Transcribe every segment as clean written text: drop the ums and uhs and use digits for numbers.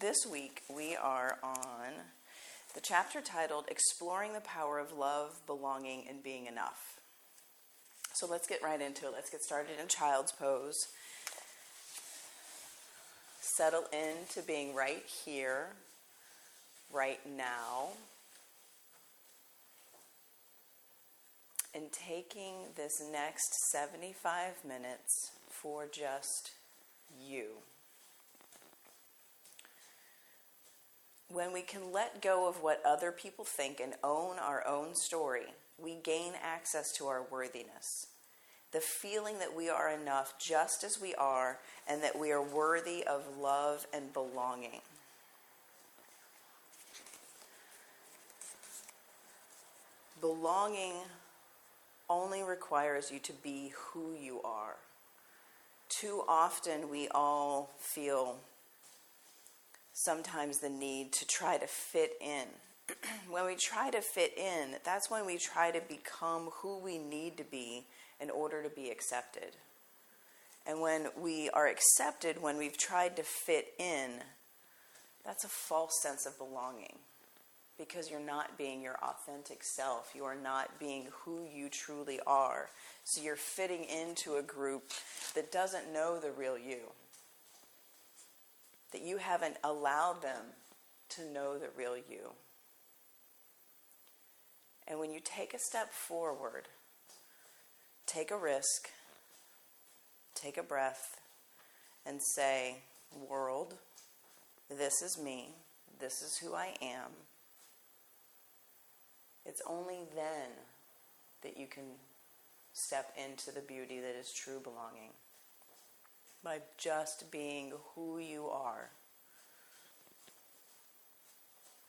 This week we are on the chapter titled Exploring the Power of Love, Belonging, and Being Enough. So let's get right into it. Let's get started in child's pose. Settle into being right here, right now. And taking this next 75 minutes for just you. When we can let go of what other people think and own our own story, we gain access to our worthiness. The feeling that we are enough just as we are and that we are worthy of love and belonging. Belonging only requires you to be who you are. Too often we all feel sometimes the need to try to fit in. When we try to fit in, that's when we try to become who we need to be in order to be accepted. And when we are accepted, when we've tried to fit in, that's a false sense of belonging. Because you're not being your authentic self. You are not being who you truly are. So you're fitting into a group that doesn't know the real you. That you haven't allowed them to know the real you. And when you take a step forward, take a risk, take a breath, and say, world, this is me. This is who I am. It's only then that you can step into the beauty that is true belonging. By just being who you are.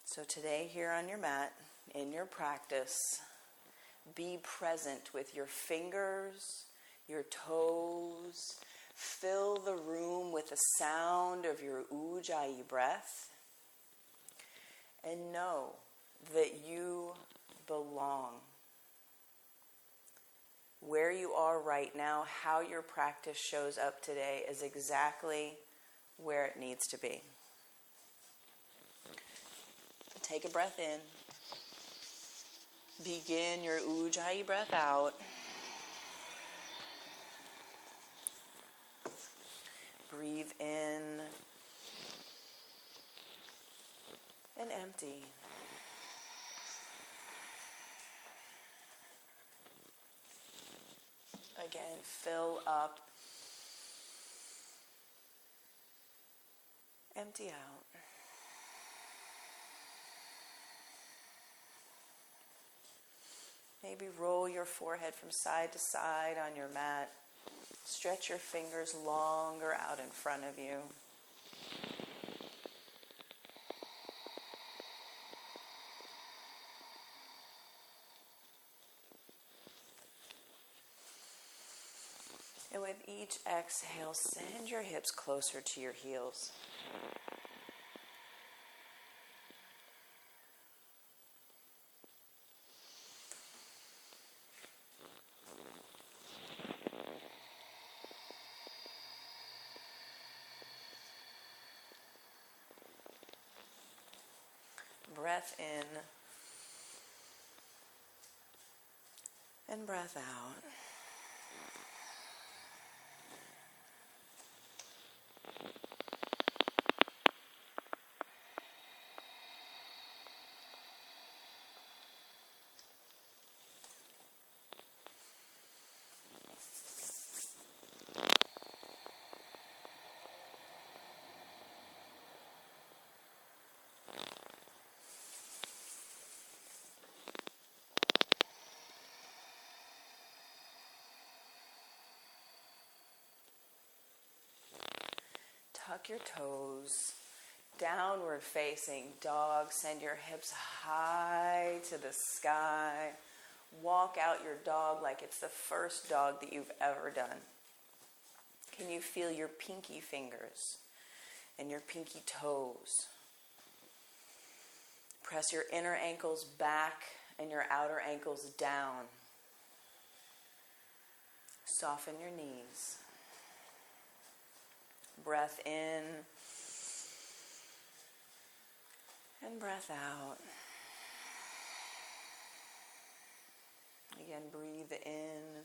So today, here on your mat, in your practice, be present with your fingers, your toes. Fill the room with the sound of your ujjayi breath. And know that you belong. Where you are right now, how your practice shows up today is exactly where it needs to be. Take a breath in. Begin your ujjayi breath out. Breathe in and empty. Again, fill up, empty out. Maybe roll your forehead from side to side on your mat. Stretch your fingers longer out in front of you. And with each exhale, send your hips closer to your heels. Breath in and breath out. Tuck your toes, downward facing dog. Send your hips high to the sky. Walk out your dog like it's the first dog that you've ever done. Can you feel your pinky fingers and your pinky toes? Press your inner ankles back and your outer ankles down. Soften your knees. Breath in And breath out. Again, breathe in.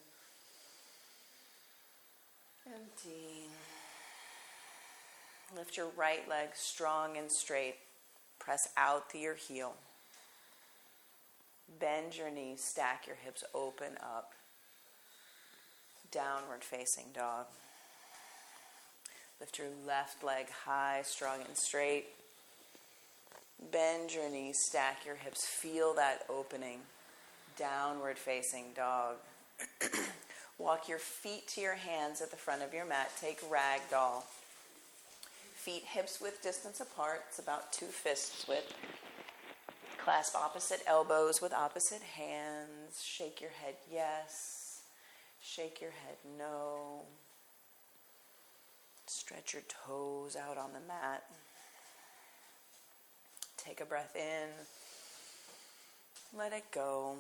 Empty. Lift your right leg strong and straight. Press out through your heel. Bend your knees, stack your hips, open up. Downward facing dog. Lift your left leg high, strong and straight. Bend your knees, stack your hips, feel that opening. Downward facing dog. Walk your feet to your hands at the front of your mat. Take ragdoll. Feet hips width distance apart. It's about 2 fists width. Clasp opposite elbows with opposite hands. Shake your head yes. Shake your head no. Stretch your toes out on the mat. Take a breath in. Let it go.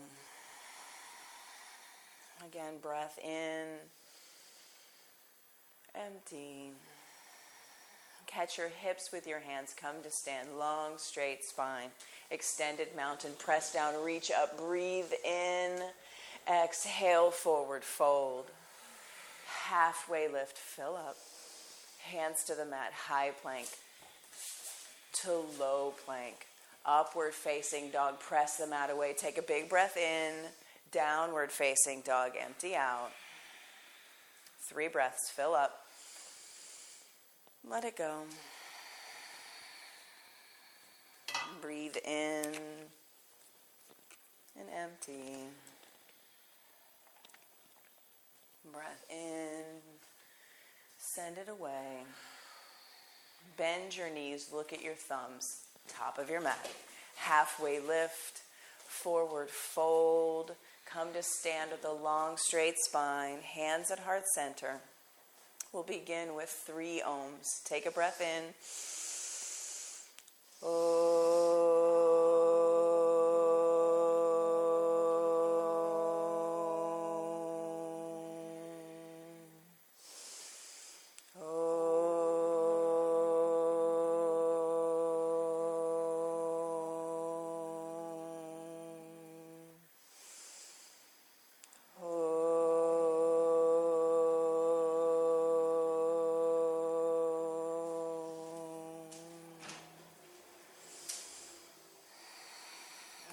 Again, breath in. Empty. Catch your hips with your hands. Come to stand. Long, straight spine. Extended mountain. Press down, reach up. Breathe in. Exhale, forward fold. Halfway lift. Fill up. Hands to the mat. High plank to low plank. Upward facing dog. Press the mat away. Take a big breath in. Downward facing dog. Empty out. 3 breaths. Fill up. Let it go. Breathe in and empty. Breath in. Send it away. Bend your knees. Look at your thumbs. Top of your mat. Halfway lift. Forward fold. Come to stand with a long straight spine. Hands at heart center. We'll begin with 3 ohms. Take a breath in.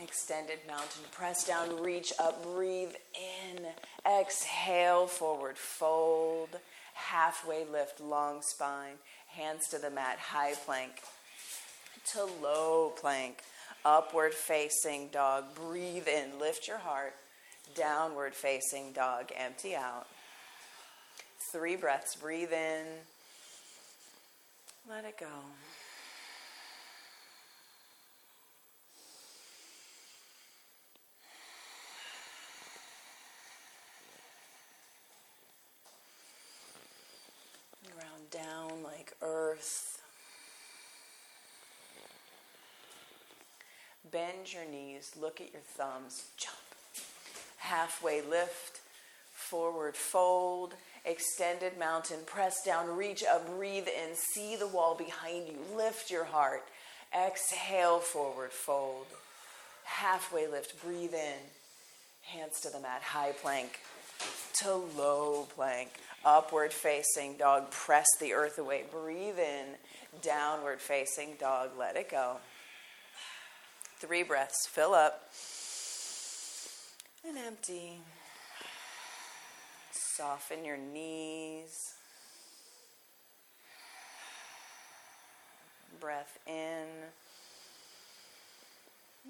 Extended mountain, press down, reach up, breathe in, exhale, forward fold, halfway lift, long spine, hands to the mat, high plank to low plank, upward facing dog, breathe in, lift your heart, downward facing dog, empty out. 3 breaths, breathe in, let it go. Down like earth. Bend your knees, look at your thumbs, jump. Halfway lift, forward fold, extended mountain, press down, reach up, breathe in, see the wall behind you, lift your heart. Exhale, forward fold. Halfway lift, breathe in, hands to the mat, high plank to low plank. Upward facing dog, press the earth away. Breathe in, downward facing dog, let it go. 3 breaths, fill up and empty. Soften your knees. Breath in,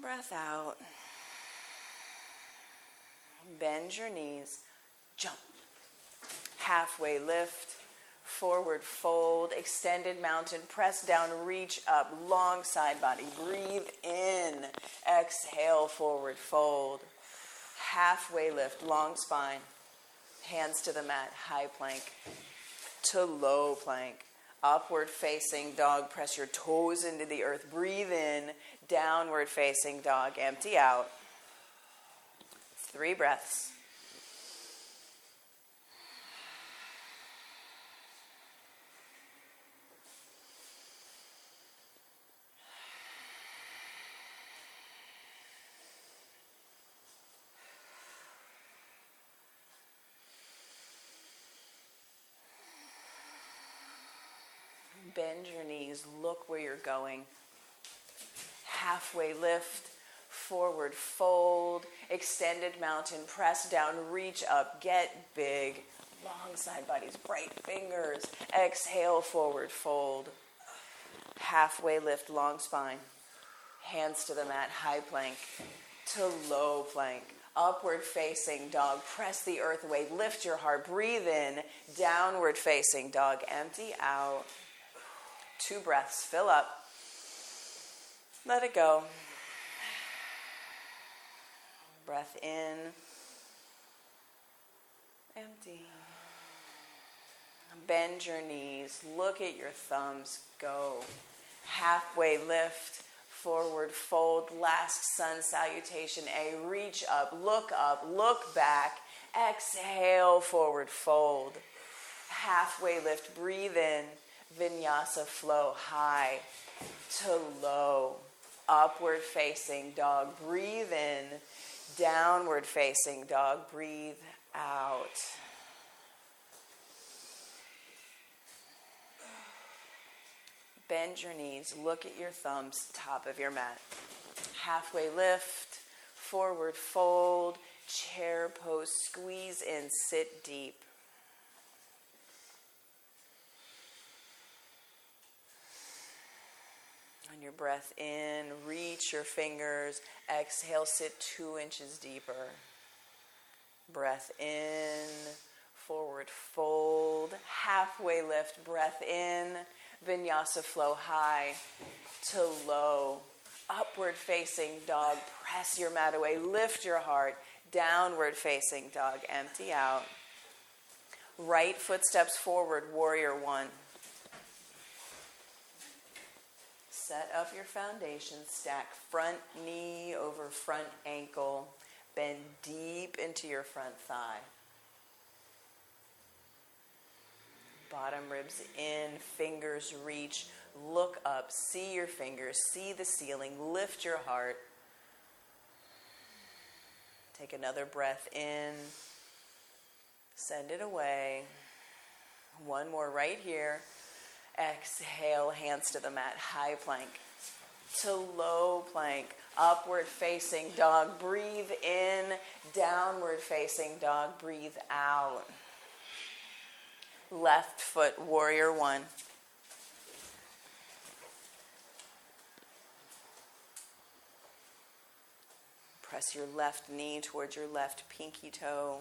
breath out. Bend your knees, jump. Halfway lift, forward fold, extended mountain, press down, reach up, long side body, breathe in, exhale, forward fold, halfway lift, long spine, hands to the mat, high plank to low plank, upward facing dog, press your toes into the earth, breathe in, downward facing dog, empty out. 3 breaths. Bend your knees, look where you're going. Halfway lift, forward fold, extended mountain, press down, reach up, get big. Long side bodies, bright fingers. Exhale, forward fold. Halfway lift, long spine. Hands to the mat, high plank to low plank. Upward facing dog, press the earth away, lift your heart, breathe in. Downward facing dog, empty out. 2 breaths, fill up. Let it go. Breath in. Empty. Bend your knees, look at your thumbs, go. Halfway lift, forward fold, last sun salutation, A, reach up, look back, exhale, forward fold. Halfway lift, breathe in, vinyasa flow, high to low. Upward facing dog, breathe in, downward facing dog, breathe out. Bend your knees, look at your thumbs, top of your mat. Halfway lift, forward fold, chair pose, squeeze in, sit deep. On your breath in, reach your fingers, exhale, sit 2 inches deeper. Breath in, forward fold, halfway lift, breath in, vinyasa flow, high to low. Upward facing dog, press your mat away, lift your heart. Downward facing dog, empty out. Right foot steps forward, warrior 1. Set up your foundation, stack front knee over front ankle, bend deep into your front thigh. Bottom ribs in, fingers reach, look up, see your fingers, see the ceiling, lift your heart. Take another breath in, send it away. One more right here. Exhale, hands to the mat, high plank to low plank, upward facing dog, breathe in, downward facing dog, breathe out. Left foot, warrior 1. Press your left knee towards your left pinky toe.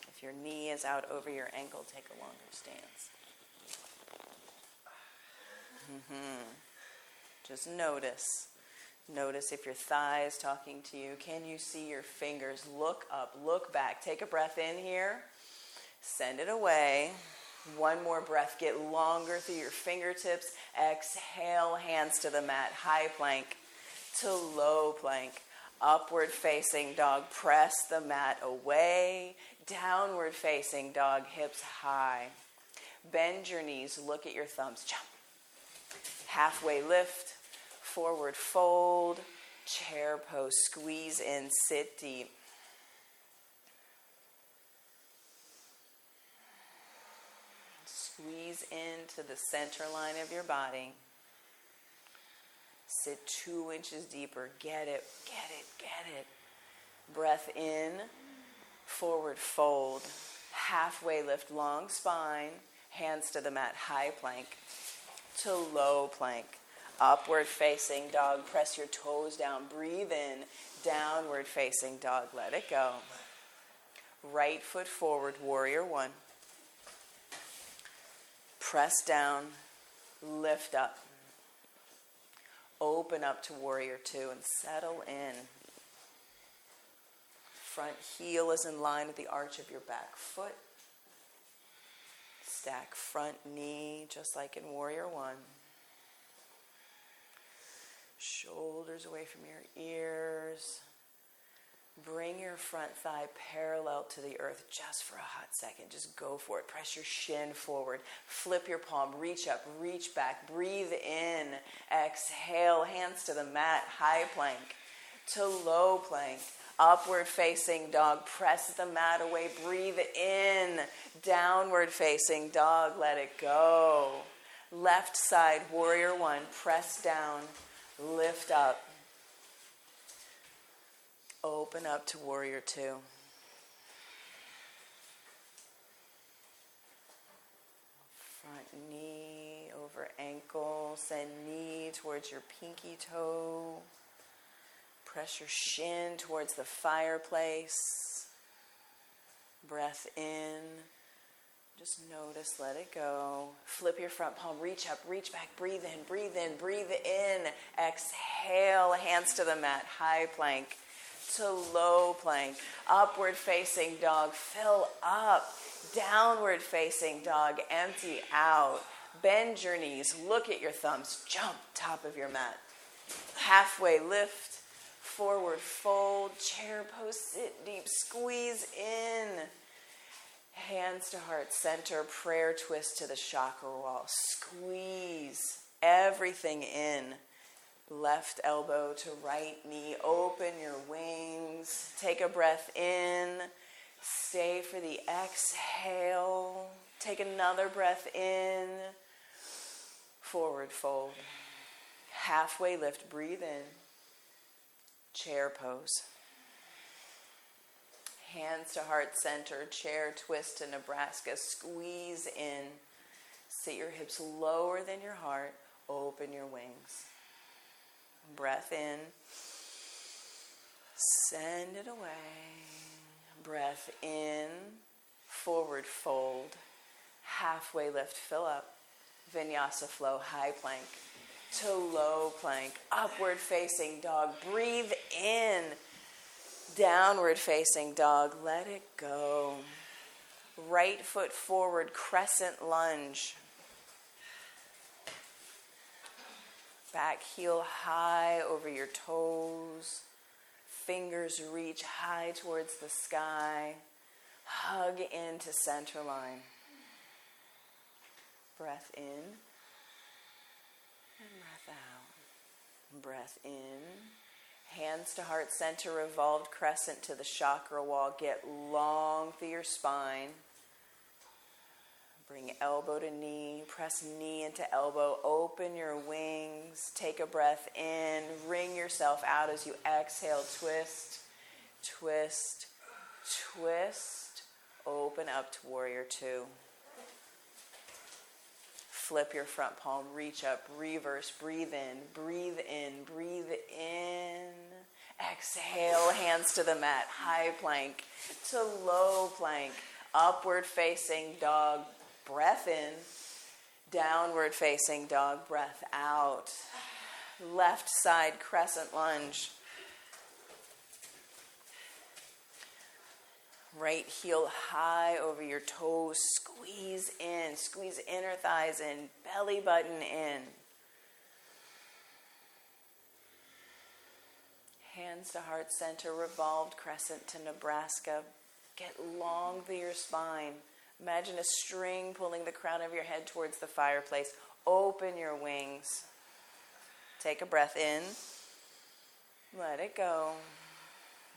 If your knee is out over your ankle, take a longer stance. Just notice. Notice if your thigh is talking to you. Can you see your fingers? Look up, look back. Take a breath in here. Send it away. One more breath. Get longer through your fingertips. Exhale, hands to the mat. High plank to low plank. Upward facing dog. Press the mat away. Downward facing dog. Hips high. Bend your knees. Look at your thumbs. Jump. Halfway lift. Forward fold. Chair pose. Squeeze in. Sit deep. Squeeze into the center line of your body. Sit 2 inches deeper. Get it, get it, get it. Breath in, forward fold. Halfway lift, long spine. Hands to the mat, high plank to low plank. Upward facing dog. Press your toes down. Breathe in. Downward facing dog. Let it go. Right foot forward, warrior 1. Press down, lift up. Open up to warrior 2 and settle in. Front heel is in line with the arch of your back foot. Stack front knee just like in warrior 1. Shoulders away from your ears. Bring your front thigh parallel to the earth just for a hot second. Just go for it. Press your shin forward. Flip your palm. Reach up. Reach back. Breathe in. Exhale. Hands to the mat. High plank to low plank. Upward facing dog, press the mat away, breathe in. Downward facing dog, let it go. Left side, warrior one, press down, lift up. Open up to warrior two. Front knee over ankle, send knee towards your pinky toe. Press your shin towards the fireplace. Breath in. Just notice, let it go. Flip your front palm, reach up, reach back, breathe in, breathe in, breathe in. Exhale, hands to the mat, high plank to low plank. Upward facing dog, fill up. Downward facing dog, empty out. Bend your knees, look at your thumbs, jump top of your mat. Halfway lift. Forward fold, chair pose, sit deep, squeeze in. Hands to heart center, prayer twist to the chakra wall. Squeeze everything in. Left elbow to right knee, open your wings. Take a breath in. Stay for the exhale. Take another breath in. Forward fold. Halfway lift, breathe in. Chair pose. Hands to heart center, chair twist to Nebraska, squeeze in. Sit your hips lower than your heart, open your wings. Breath in, send it away. Breath in, forward fold, halfway lift, fill up. Vinyasa flow, high plank to low plank, upward facing dog, breathe in. Downward facing dog, let it go. Right foot forward, crescent lunge. Back heel high over your toes. Fingers reach high towards the sky. Hug into center line. Breath in and breath out. Breath in. Hands to heart center, revolved crescent to the chakra wall. Get long through your spine. Bring elbow to knee. Press knee into elbow. Open your wings. Take a breath in. Wring yourself out as you exhale. Twist, twist, twist. Open up to warrior two. Flip your front palm, reach up, reverse, breathe in, breathe in, breathe in. Exhale, hands to the mat, high plank to low plank. Upward facing dog, breath in. Downward facing dog, breath out. Left side crescent lunge. Right heel high over your toes, squeeze inner thighs in, belly button in. Hands to heart center, revolved crescent to Nebraska. Get long through your spine. Imagine a string pulling the crown of your head towards the fireplace. Open your wings. Take a breath in. Let it go.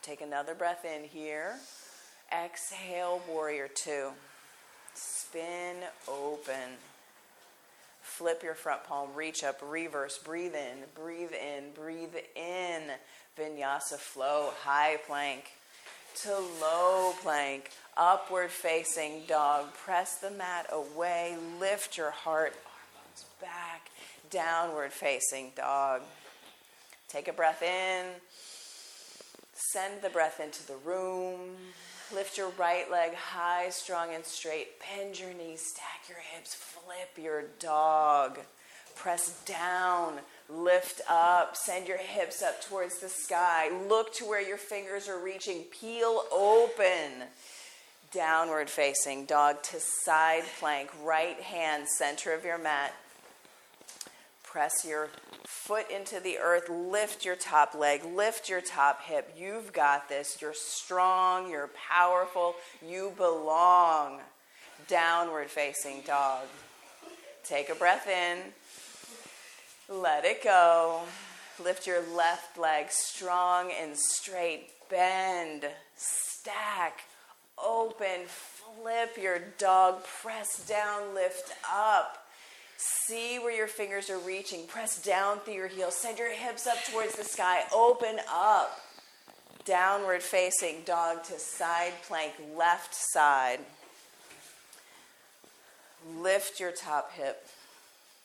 Take another breath in here. Exhale, warrior two. Spin, open. Flip your front palm, reach up, reverse, breathe in, breathe in, breathe in. Vinyasa flow, high plank to low plank. Upward facing dog. Press the mat away, lift your heart, arms back. Downward facing dog. Take a breath in. Send the breath into the room. Lift your right leg high, strong and straight. Bend your knees, stack your hips, flip your dog. Press down, lift up, send your hips up towards the sky. Look to where your fingers are reaching. Peel open. Downward facing dog to side plank. Right hand, center of your mat. Press your foot into the earth, lift your top leg, lift your top hip. You've got this. You're strong, you're powerful, you belong. Downward facing dog. Take a breath in. Let it go. Lift your left leg strong and straight. Bend, stack, open, flip your dog. Press down, lift up. See where your fingers are reaching. Press down through your heels. Send your hips up towards the sky. Open up. Downward facing dog to side plank, left side. Lift your top hip.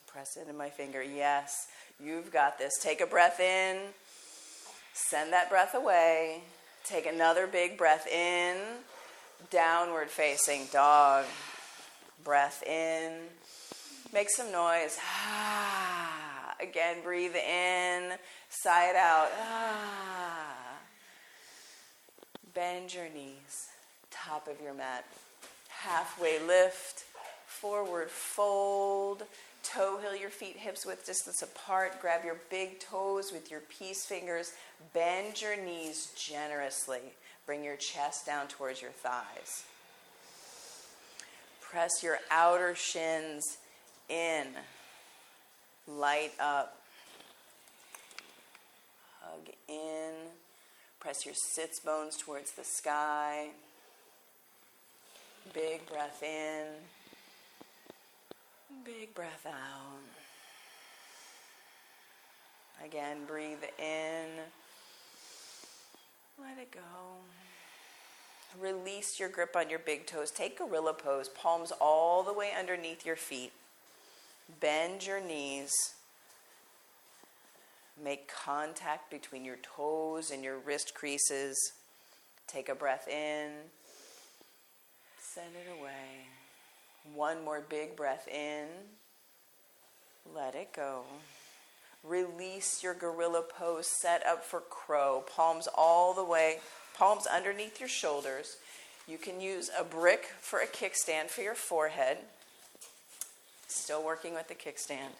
Press into my finger. Yes, you've got this. Take a breath in. Send that breath away. Take another big breath in. Downward facing dog. Breath in. Make some noise. Again, breathe in. Sigh it out. Bend your knees. Top of your mat. Halfway lift. Forward fold. Toe heel your feet hips width distance apart. Grab your big toes with your peace fingers. Bend your knees generously. Bring your chest down towards your thighs. Press your outer shins in. Light up. Hug in. Press your sits bones towards the sky. Big breath in. Big breath out. Again, breathe in. Let it go. Release your grip on your big toes. Take gorilla pose. Palms all the way underneath your feet. Bend your knees. Make contact between your toes and your wrist creases. Take a breath in. Send it away. One more big breath in. Let it go. Release your gorilla pose. Set up for crow. Palms all the way. Palms underneath your shoulders. You can use a brick for a kickstand for your forehead. Still working with the kickstand.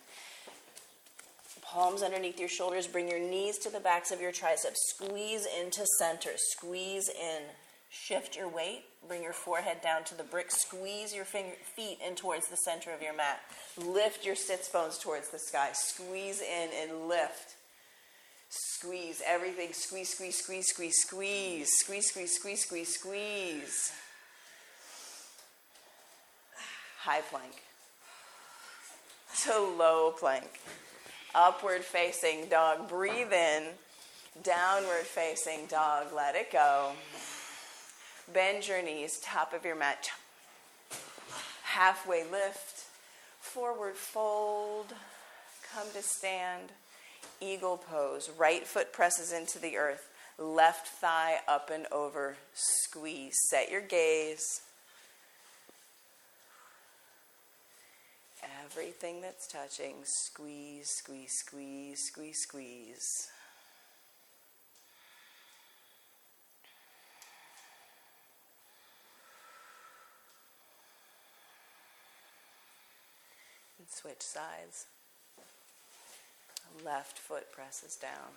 Palms underneath your shoulders. Bring your knees to the backs of your triceps. Squeeze into center. Squeeze in. Shift your weight. Bring your forehead down to the brick. Squeeze your feet in towards the center of your mat. Lift your sits bones towards the sky. Squeeze in and lift. Squeeze everything. Squeeze, squeeze, squeeze, squeeze, squeeze. Squeeze, squeeze, squeeze, squeeze, squeeze. High plank to low plank. Upward facing dog. Breathe in. Downward facing dog. Let it go. Bend your knees. Top of your mat. Halfway lift. Forward fold. Come to stand. Eagle pose. Right foot presses into the earth. Left thigh up and over. Squeeze. Set your gaze. Everything that's touching. Squeeze, squeeze, squeeze, squeeze, squeeze. And switch sides. Left foot presses down.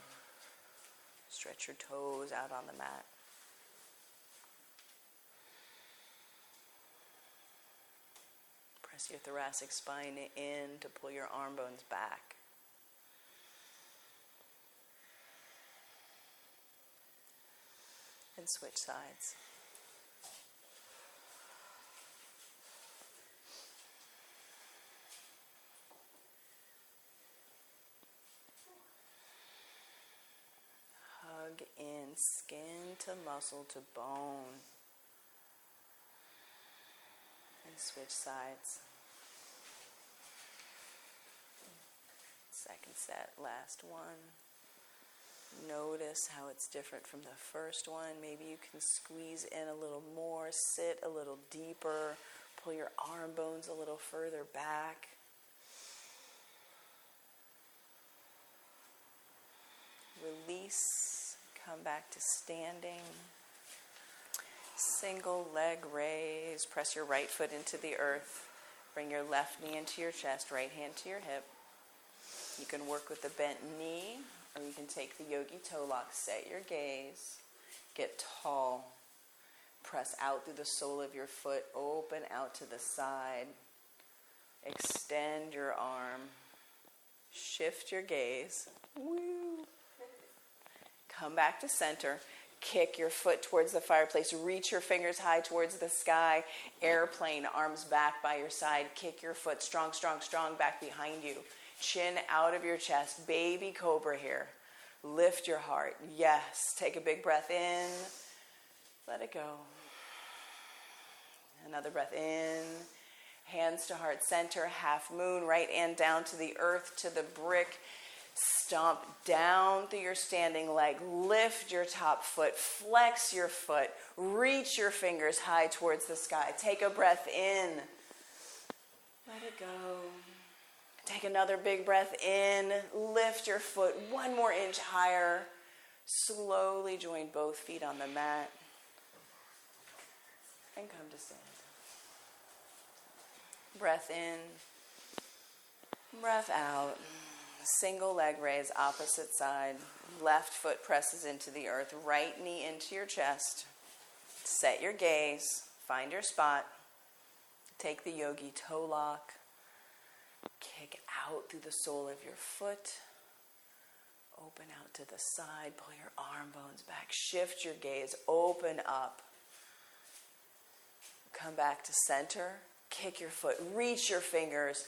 Stretch your toes out on the mat. Press your thoracic spine in to pull your arm bones back. And switch sides. Hug in, skin to muscle to bone. And switch sides. Second set, last one. Notice how it's different from the first one. Maybe you can squeeze in a little more, sit a little deeper, pull your arm bones a little further back. Release, come back to standing. Single leg raise. Press your right foot into the earth. Bring your left knee into your chest, right hand to your hip. You can work with the bent knee, or you can take the yogi toe lock. Set your gaze. Get tall. Press out through the sole of your foot. Open out to the side. Extend your arm. Shift your gaze. Woo. Come back to center. Kick your foot towards the fireplace. Reach your fingers high towards the sky. Airplane, arms back by your side. Kick your foot strong, strong, strong back behind you. Chin out of your chest. Baby cobra here. Lift your heart. Yes. Take a big breath in. Let it go. Another breath in. Hands to heart center. Half moon. Right hand down to the earth, to the brick. Stomp down through your standing leg. Lift your top foot. Flex your foot. Reach your fingers high towards the sky. Take a breath in. Let it go. Take another big breath in. Lift your foot 1 more inch higher. Slowly join both feet on the mat. And come to stand. Breath in. Breath out. Single leg raise, opposite side. Left foot presses into the earth. Right knee into your chest. Set your gaze. Find your spot. Take the yogi toe lock. Kick out through the sole of your foot. Open out to the side. Pull your arm bones back. Shift your gaze. Open up. Come back to center. Kick your foot. Reach your fingers.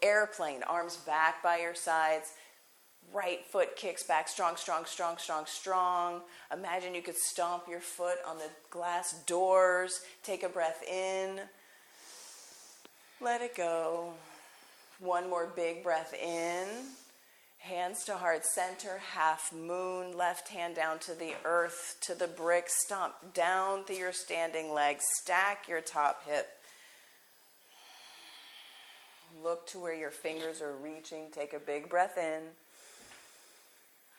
Airplane, arms back by your sides. Right foot kicks back. Strong, strong, strong, strong, strong. Imagine you could stomp your foot on the glass doors. Take a breath in. Let it go. 1 more big breath in. Hands to heart center. Half moon. Left hand down to the earth, to the brick. Stomp down through your standing leg. Stack your top hip. Look to where your fingers are reaching. Take a big breath in.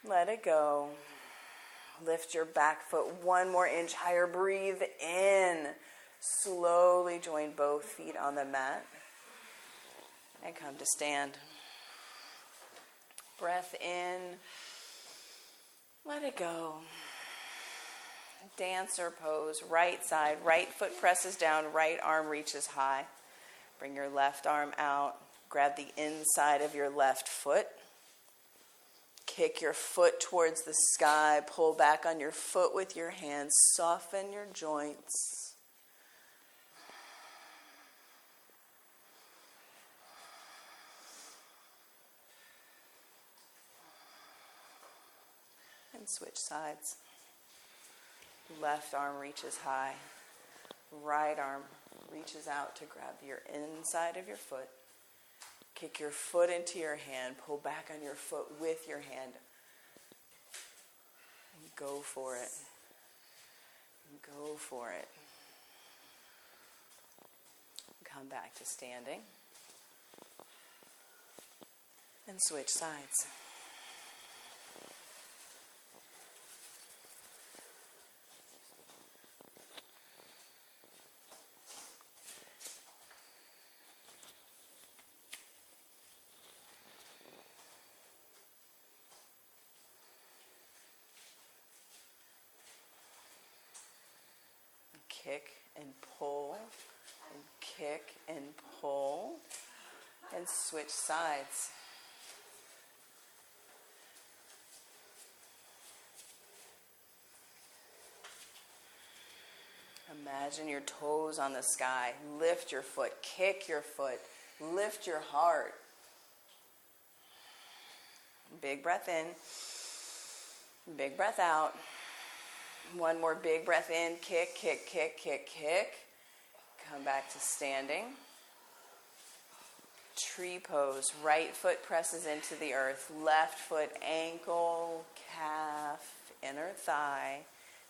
Let it go. Lift your back foot 1 more inch higher. Breathe in. Slowly join both feet on the mat. And come to stand. Breath in. Let it go. Dancer pose. Right side. Right foot presses down. Right arm reaches high. Bring your left arm out. Grab the inside of your left foot. Kick your foot towards the sky. Pull back on your foot with your hands. Soften your joints. And switch sides. Left arm reaches high. Right arm reaches out to grab your inside of your foot. Kick your foot into your hand. Pull back on your foot with your hand. And go for it. Go for it. Come back to standing. And switch sides. Kick and pull, and kick and pull, and switch sides. Imagine your toes on the sky. Lift your foot, kick your foot, lift your heart. Big breath in, big breath out. 1 more big breath in. Kick, kick, kick, kick, kick. Come back to standing. Tree pose. Right foot presses into the earth. Left foot, ankle, calf, inner thigh.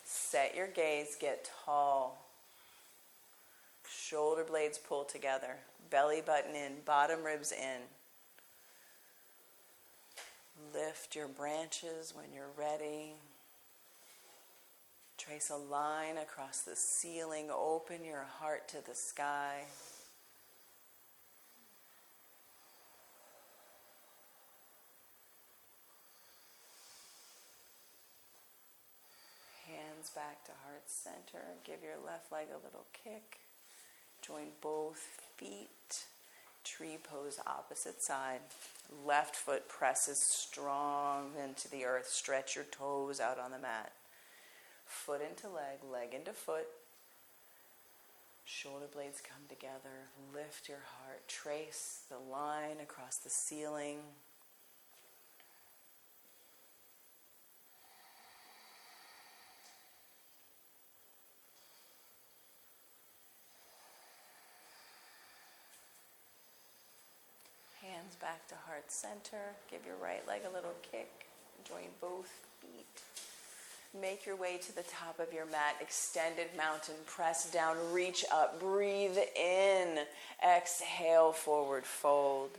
Set your gaze. Get tall. Shoulder blades pull together. Belly button in. Bottom ribs in. Lift your branches when you're ready. Trace a line across the ceiling. Open your heart to the sky. Hands back to heart center. Give your left leg a little kick. Join both feet. Tree pose, opposite side. Left foot presses strong into the earth. Stretch your toes out on the mat. Foot into leg, leg into foot. Shoulder blades come together. Lift your heart. Trace the line across the ceiling. Hands back to heart center. Give your right leg a little kick. Join both feet. Make your way to the top of your mat. Extended mountain. Press down. Reach up. Breathe in. Exhale. Forward fold.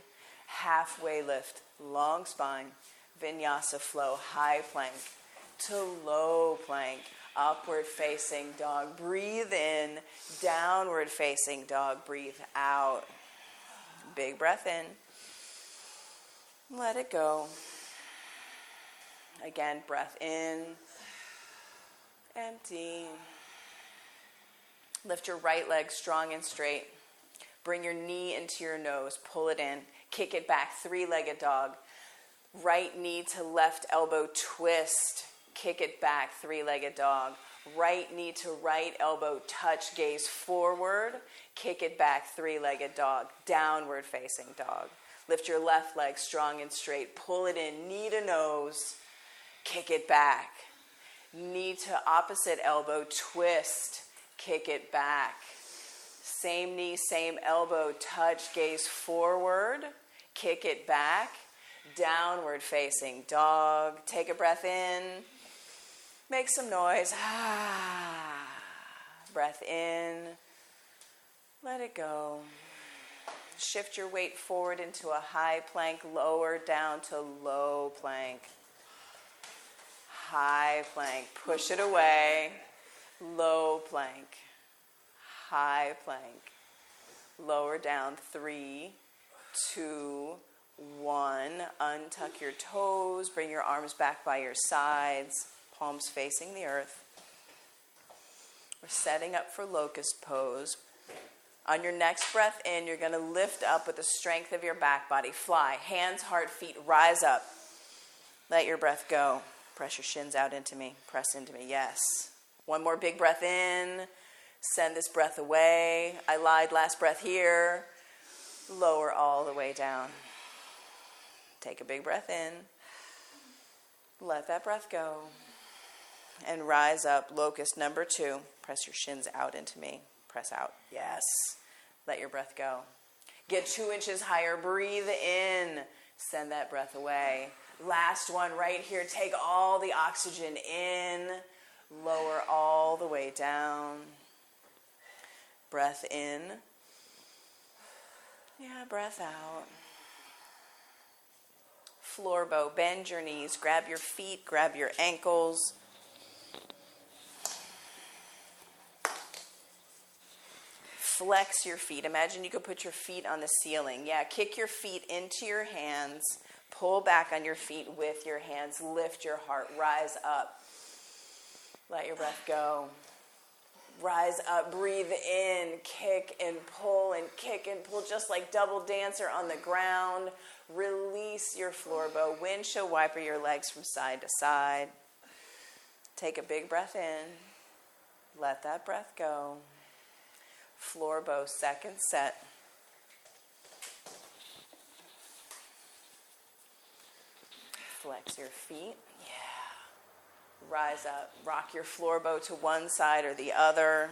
Halfway lift. Long spine. Vinyasa flow. High plank to low plank. Upward facing dog. Breathe in. Downward facing dog. Breathe out. Big breath in. Let it go. Again, breath in. Empty. Lift your right leg strong and straight. Bring your knee into your nose. Pull it in. Kick it back. Three-legged dog. Right knee to left elbow twist. Kick it back. Three-legged dog. Right knee to right elbow touch. Gaze forward. Kick it back. Three-legged dog. Downward facing dog. Lift your left leg strong and straight. Pull it in. Knee to nose. Kick it back. Knee to opposite elbow. Twist. Kick it back. Same knee, same elbow. Touch. Gaze forward. Kick it back. Downward facing dog. Take a breath in. Make some noise. Breath in. Let it go. Shift your weight forward into a high plank, lower down to low plank. High plank, push it away. Low plank, high plank. Lower down, 3, 2, 1. Untuck your toes, bring your arms back by your sides, palms facing the earth. We're setting up for locust pose. On your next breath in, you're going to lift up with the strength of your back body. Fly. Hands, heart, feet, rise up. Let your breath go. Press your shins out into me. Press into me. Yes. One more big breath in. Send this breath away. I lied. Last breath here. Lower all the way down. Take a big breath in. Let that breath go. And rise up. Locust number 2. Press your shins out into me. Press out. Yes. Let your breath go. Get 2 inches higher. Breathe in. Send that breath away. Last one right here. Take all the oxygen in. Lower all the way down. Breath in. Yeah, breath out. Floor bow. Bend your knees. Grab your feet. Grab your ankles. Flex your feet. Imagine you could put your feet on the ceiling. Yeah, kick your feet into your hands. Pull back on your feet with your hands. Lift your heart. Rise up. Let your breath go. Rise up. Breathe in. Kick and pull and kick and pull. Just like double dancer on the ground. Release your floor bow. Windshield wiper your legs from side to side. Take a big breath in. Let that breath go. Floor bow, second set. Flex your feet. Yeah. Rise up. Rock your floor bow to one side or the other.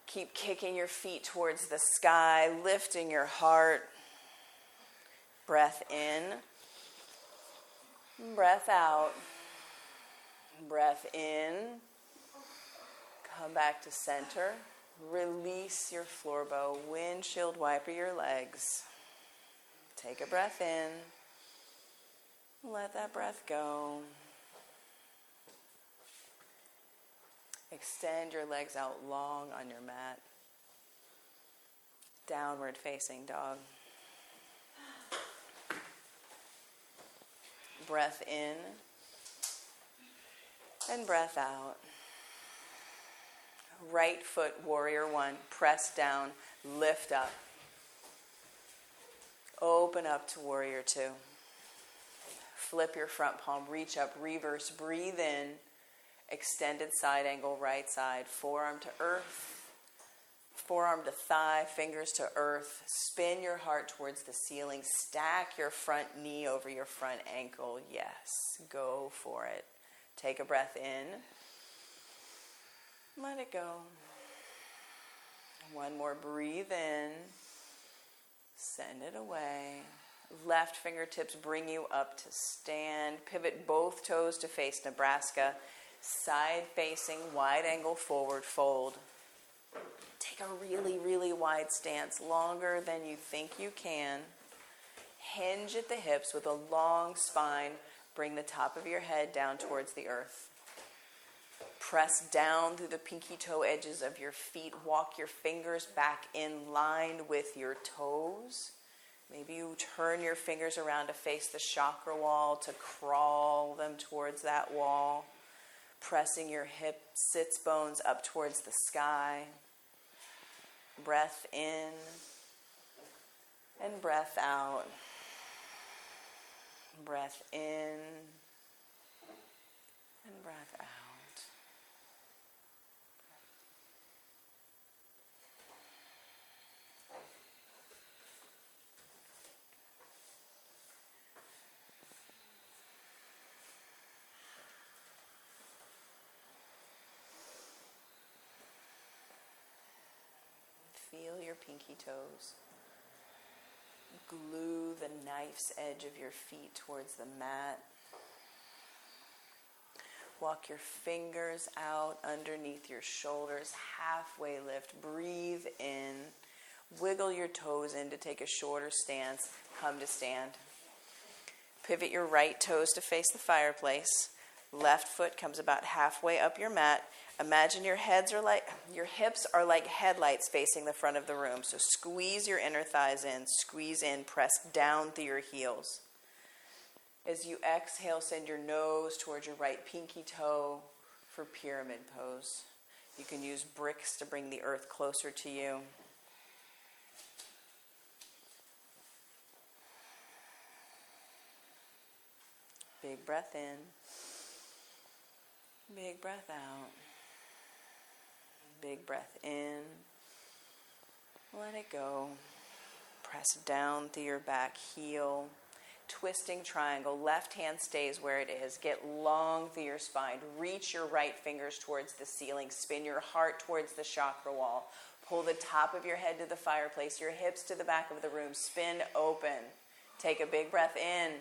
Keep kicking your feet towards the sky, lifting your heart. Breath in. Breath out. Breath in. Come back to center. Release your floor bow. Windshield wiper your legs. Take a breath in. Let that breath go. Extend your legs out long on your mat. Downward facing dog. Breath in and breath out. Right foot, warrior 1. Press down, lift up. Open up to warrior two. Flip your front palm, reach up, reverse, breathe in. Extended side angle, right side, forearm to earth, forearm to thigh, fingers to earth. Spin your heart towards the ceiling. Stack your front knee over your front ankle. Yes, go for it. Take a breath in. Let it go. One more, breathe in. Send it away. Left fingertips bring you up to stand. Pivot both toes to face Nebraska. Side facing, wide angle forward fold. Take a really, really wide stance, longer than you think you can. Hinge at the hips with a long spine. Bring the top of your head down towards the earth. Press down through the pinky toe edges of your feet. Walk your fingers back in line with your toes. Maybe you turn your fingers around to face the chakra wall, to crawl them towards that wall. Pressing your hip sits bones up towards the sky. Breath in and breath out. Breath in and breath out. Feel your pinky toes. Glue the knife's edge of your feet towards the mat. Walk your fingers out underneath your shoulders. Halfway lift. Breathe in. Wiggle your toes in to take a shorter stance. Come to stand. Pivot your right toes to face the fireplace. Left foot comes about halfway up your mat. Imagine your hips are like headlights facing the front of the room. So squeeze your inner thighs in, squeeze in, press down through your heels. As you exhale, send your nose towards your right pinky toe for pyramid pose. You can use bricks to bring the earth closer to you. Big breath in. Big breath out. Big breath in. Let it go. Press down through your back heel. Twisting triangle. Left hand stays where it is. Get long through your spine. Reach your right fingers towards the ceiling. Spin your heart towards the chakra wall. Pull the top of your head to the fireplace. Your hips to the back of the room. Spin open. Take a big breath in.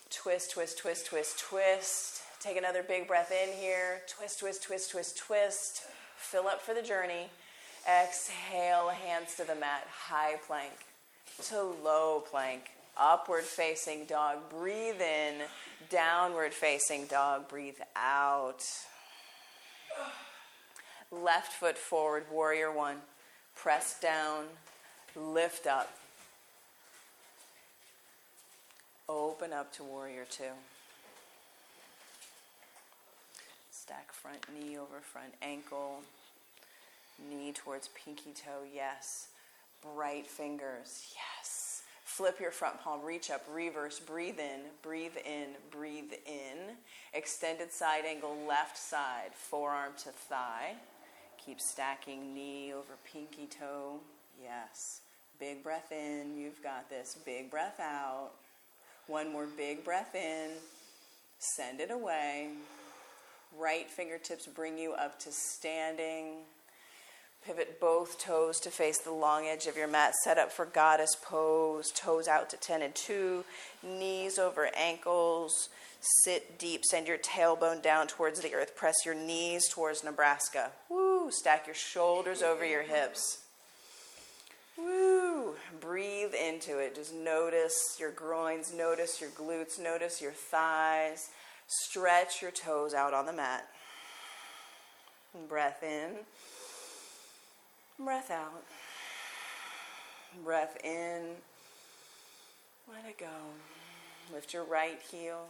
Twist, twist, twist, twist, twist. Take another big breath in here. Twist, twist, twist, twist, twist. Fill up for the journey. Exhale, hands to the mat. High plank to low plank. Upward facing dog. Breathe in. Downward facing dog. Breathe out. Left foot forward. Warrior one. Press down. Lift up. Open up to warrior two. Stack front knee over front ankle. Knee towards pinky toe, yes. Bright fingers, yes. Flip your front palm, reach up, reverse, breathe in, breathe in, breathe in. Extended side angle, left side, forearm to thigh. Keep stacking knee over pinky toe, yes. Big breath in, you've got this. Big breath out. One more big breath in. Send it away. Right fingertips bring you up to standing. Pivot both toes to face the long edge of your mat. Set up for goddess pose. Toes out to 10 and 2. Knees over ankles. Sit deep. Send your tailbone down towards the earth. Press your knees towards Nebraska. Woo! Stack your shoulders over your hips. Woo! Breathe into it. Just notice your groins. Notice your glutes. Notice your thighs. Stretch your toes out on the mat. Breath in. Breath out. Breath in. Let it go. Lift your right heel.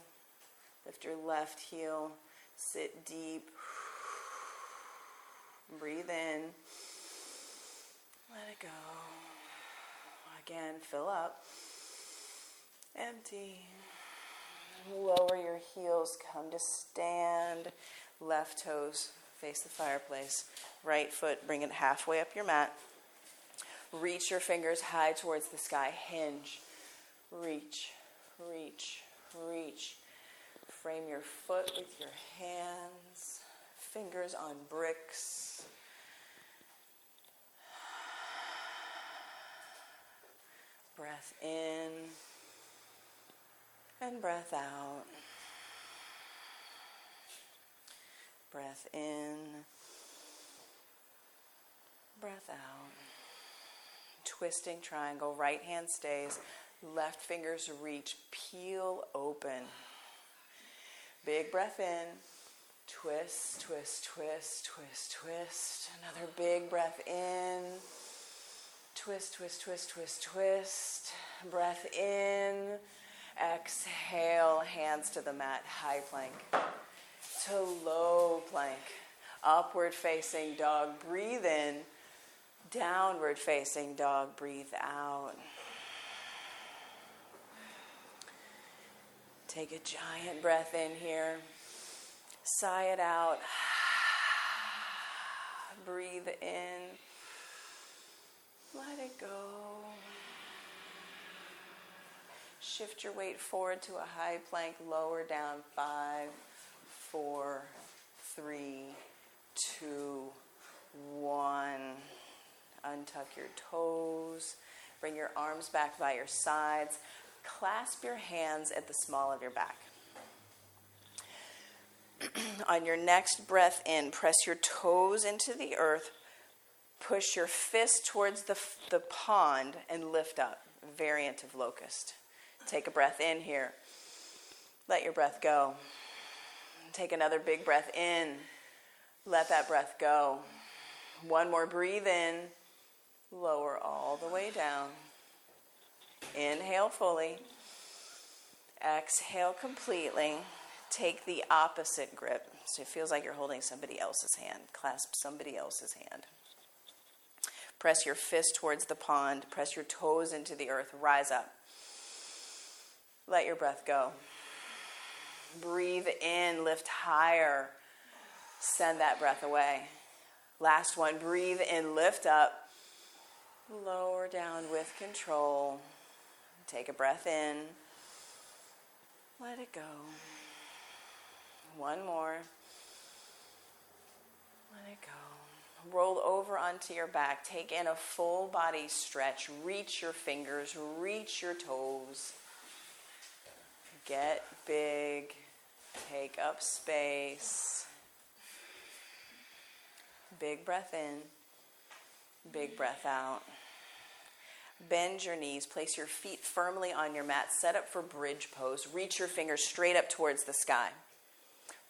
Lift your left heel. Sit deep. Breathe in. Let it go. Again, fill up. Empty. Lower your heels, come to stand. Left toes face the fireplace. Right foot, bring it halfway up your mat. Reach your fingers high towards the sky. Hinge. Reach, reach, reach. Frame your foot with your hands. Fingers on bricks. Breath in and breath out. Breath in, breath out. Twisting triangle, right hand stays, left fingers reach, peel open. Big breath in, twist, twist, twist, twist, twist. Another big breath in, twist, twist, twist, twist, twist. Breath in, exhale, hands to the mat, high plank to low plank. Upward facing dog, breathe in. Downward facing dog, breathe out. Take a giant breath in here. Sigh it out. Breathe in. Let it go. Shift your weight forward to a high plank, lower down. 5, 4, 3, 2, 1. Untuck your toes. Bring your arms back by your sides. Clasp your hands at the small of your back. On your next breath in, press your toes into the earth. Push your fist towards the pond and lift up. Variant of locust. Take a breath in here. Let your breath go. Take another big breath in. Let that breath go. One more breathe in. Lower all the way down. Inhale fully. Exhale completely. Take the opposite grip. So it feels like you're holding somebody else's hand. Clasp somebody else's hand. Press your fist towards the pond. Press your toes into the earth. Rise up. Let your breath go. Breathe in. Lift higher. Send that breath away. Last one. Breathe in. Lift up. Lower down with control. Take a breath in. Let it go. One more. Let it go. Roll over onto your back. Take in a full body stretch. Reach your fingers. Reach your toes. Get big. Take up space. Big breath in. Big breath out. Bend your knees. Place your feet firmly on your mat. Set up for bridge pose. Reach your fingers straight up towards the sky.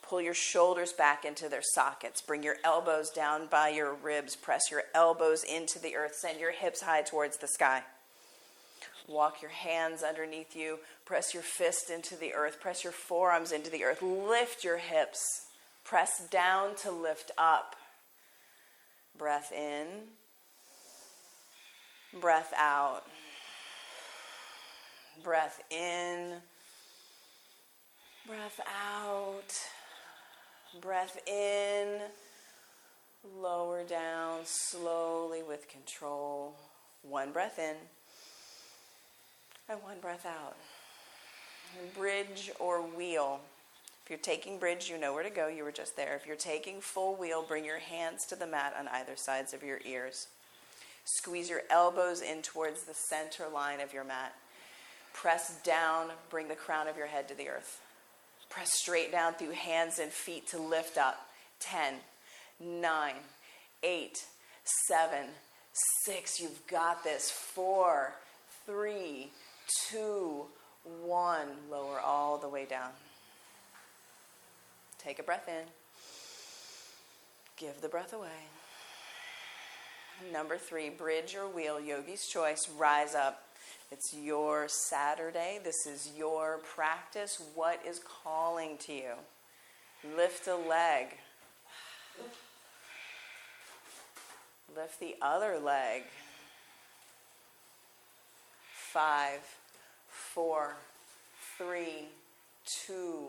Pull your shoulders back into their sockets. Bring your elbows down by your ribs. Press your elbows into the earth. Send your hips high towards the sky. Walk your hands underneath you. Press your fist into the earth. Press your forearms into the earth. Lift your hips. Press down to lift up. Breath in. Breath out. Breath in. Breath out. Breath in. Lower down slowly with control. One breath in. And one breath out. Bridge or wheel. If you're taking bridge, you know where to go. You were just there. If you're taking full wheel, bring your hands to the mat on either sides of your ears. Squeeze your elbows in towards the center line of your mat. Press down, bring the crown of your head to the earth. Press straight down through hands and feet to lift up. 10, 9, 8, 7, 6. You've got this. 4, 3, 2, 1. Lower all the way down. Take a breath in. Give the breath away. Number 3, bridge or wheel, yogi's choice, rise up. It's your Saturday. This is your practice. What is calling to you? Lift a leg. Lift the other leg. 5, 4, 3, 2,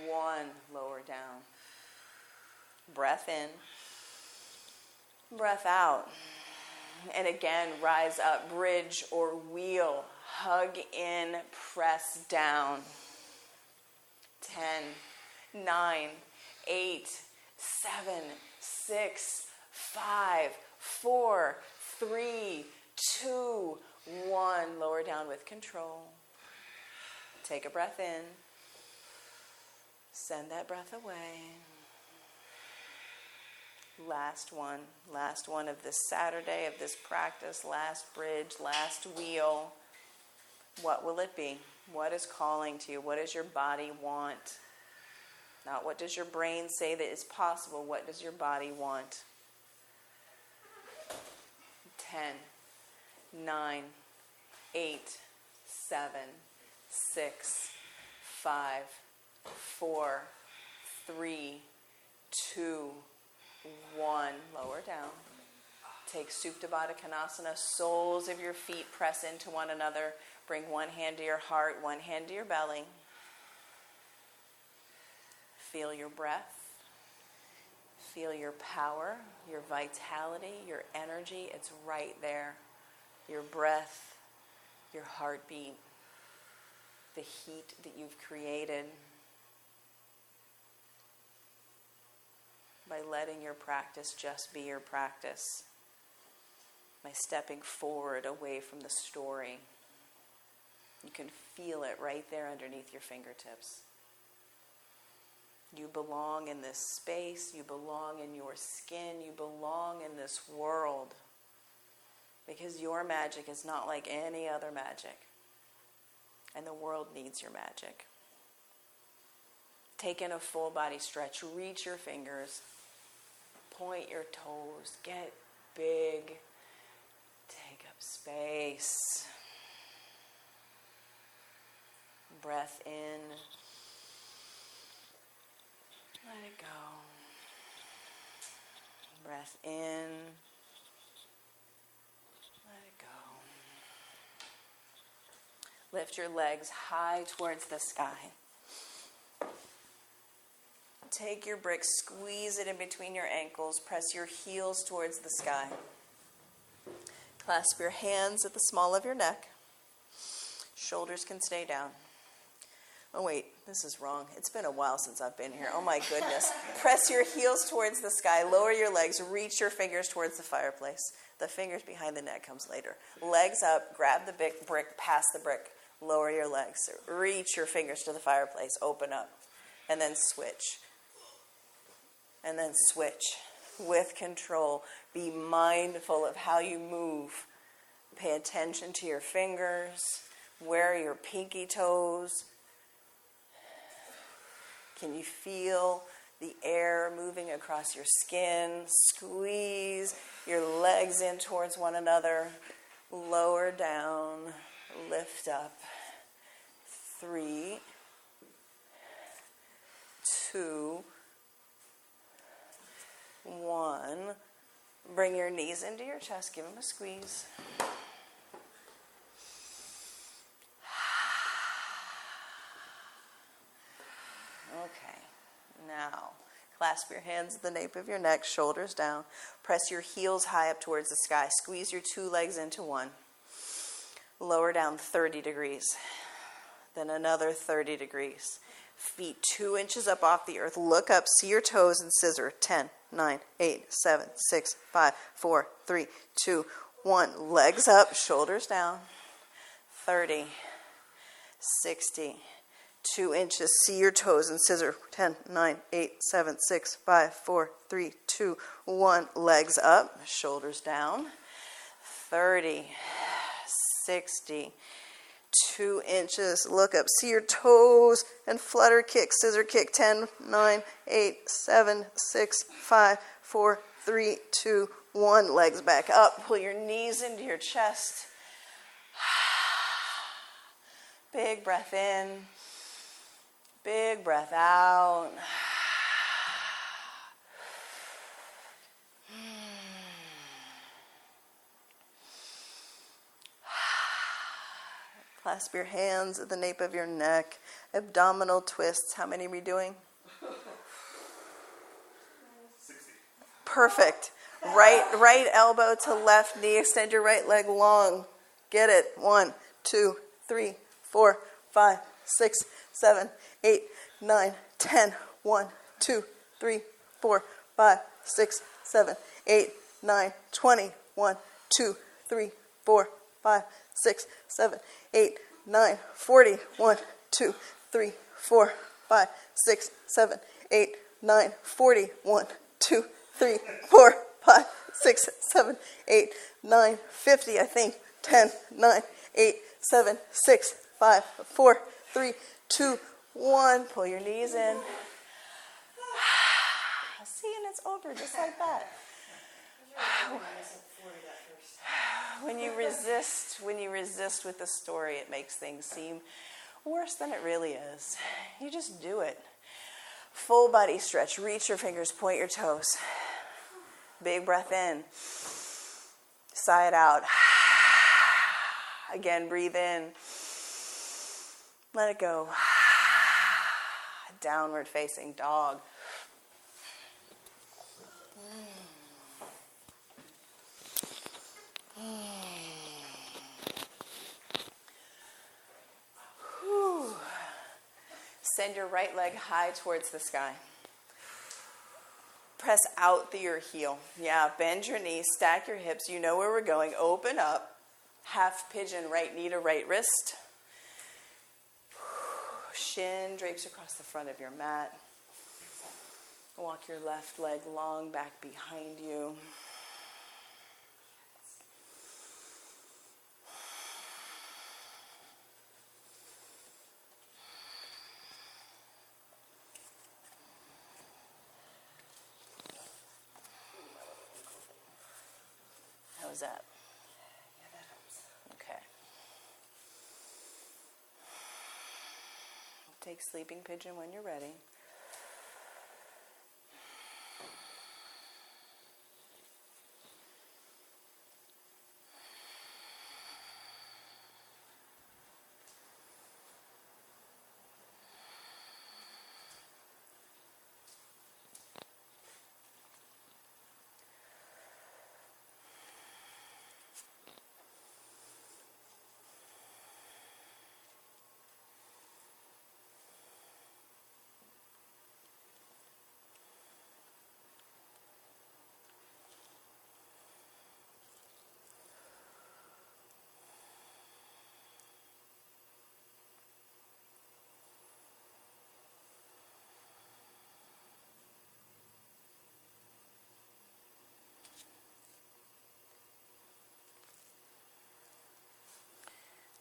1. Lower down. Breath in. Breath out. And again, rise up, bridge or wheel. Hug in, press down. 10, 9, 8, 7, 6, 5, 4, 3, 2, 1. Lower down with control. Take a breath in. Send that breath away. Last one of this Saturday, of this practice, last bridge, last wheel. What will it be? What is calling to you? What does your body want? Not what does your brain say that is possible. What does your body want? 10, 9, 8, 7, 6, 5, 4, 3, 2, 1. Lower down. Take Supta Baddha Konasana. Soles of your feet press into one another. Bring one hand to your heart, one hand to your belly. Feel your breath. Feel your power, your vitality, your energy. It's right there. Your breath, your heartbeat, the heat that you've created. By letting your practice just be your practice. By stepping forward away from the story. You can feel it right there underneath your fingertips. You belong in this space. You belong in your skin. You belong in this world. Because your magic is not like any other magic. And the world needs your magic. Take in a full body stretch. Reach your fingers. Point your toes. Get big. Take up space. Breath in. Let it go. Breath in. Let it go. Lift your legs high towards the sky. Take your brick, squeeze it in between your ankles. Press your heels towards the sky. Clasp your hands at the small of your neck. Shoulders can stay down. Oh wait, this is wrong. It's been a while since I've been here. Oh my goodness. Press your heels towards the sky. Lower your legs. Reach your fingers towards the fireplace. The fingers behind the neck comes later. Legs up. Grab the brick. Pass the brick. Lower your legs. Reach your fingers to the fireplace. Open up. And then switch. And then switch. With control. Be mindful of how you move. Pay attention to your fingers. Where are your pinky toes? Can you feel the air moving across your skin? Squeeze your legs in towards one another. Lower down. Lift up. 3, 2, 1. Bring your knees into your chest. Give them a squeeze. Okay, now clasp your hands at the nape of your neck, shoulders down. Press your heels high up towards the sky. Squeeze your 2 legs into one. Lower down 30 degrees. Then another 30 degrees. Feet 2 inches up off the earth. Look up, see your toes and scissor. 10, 9, 8, 7, 6, 5, 4, 3, 2, 1. Legs up, shoulders down. 30, 60. 2 inches. See your toes and scissor. 10, 9, 8, 7, 6, 5, 4, 3, 2, 1. Legs up, shoulders down. 30, 60. 2 inches. Look up. See your toes and flutter kick. Scissor kick. 10, 9, 8, 7, 6, 5, 4, 3, 2, 1. Legs back up. Pull your knees into your chest. Big breath in. Big breath out. Clasp your hands at the nape of your neck. Abdominal twists. How many are we doing? 60. Perfect. Right elbow to left knee. Extend your right leg long. Get it. 1, 2, 3, 4, 5, 6, 7, 8, 9, 10. 1, 2, 3, 4, 5, 6, 7, 8, 9, 20. 1, 2, 3, 4, 5, 6, 7, 8, 9, 40. 1, 2, 3, 4, 5, 6, 7, 8, 9, 40. 1, 2, 3, 4, 5, 6, 7, 8, 9, 50. I think 10, 9, 8, 7, 6, 5, 4, 3, 2, 1. Pull your knees in. See, and it's over just like that. When you resist with the story, it makes things seem worse than it really is. You just do it. Full body stretch. Reach your fingers, point your toes. Big breath in. Sigh it out. Again, breathe in. Let it go. Downward facing dog. Send your right leg high towards the sky. Press out through your heel. Yeah, bend your knees, stack your hips. You know where we're going. Open up. Half pigeon, right knee to right wrist. Shin drapes across the front of your mat. Walk your left leg long back behind you. How's that? Okay. Take sleeping pigeon when you're ready.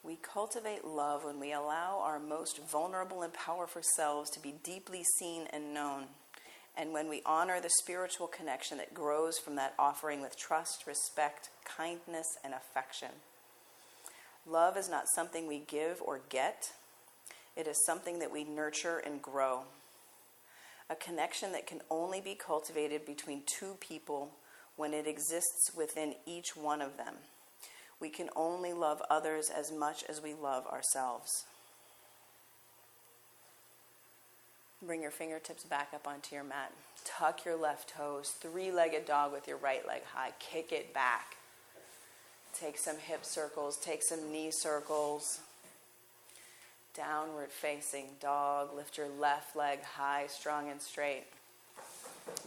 We cultivate love when we allow our most vulnerable and powerful selves to be deeply seen and known, and when we honor the spiritual connection that grows from that offering with trust, respect, kindness, and affection. Love is not something we give or get. It is something that we nurture and grow. A connection that can only be cultivated between two people when it exists within each one of them. We can only love others as much as we love ourselves. Bring your fingertips back up onto your mat. Tuck your left toes. Three-legged dog with your right leg high. Kick it back. Take some hip circles. Take some knee circles. Downward facing dog. Lift your left leg high, strong and straight.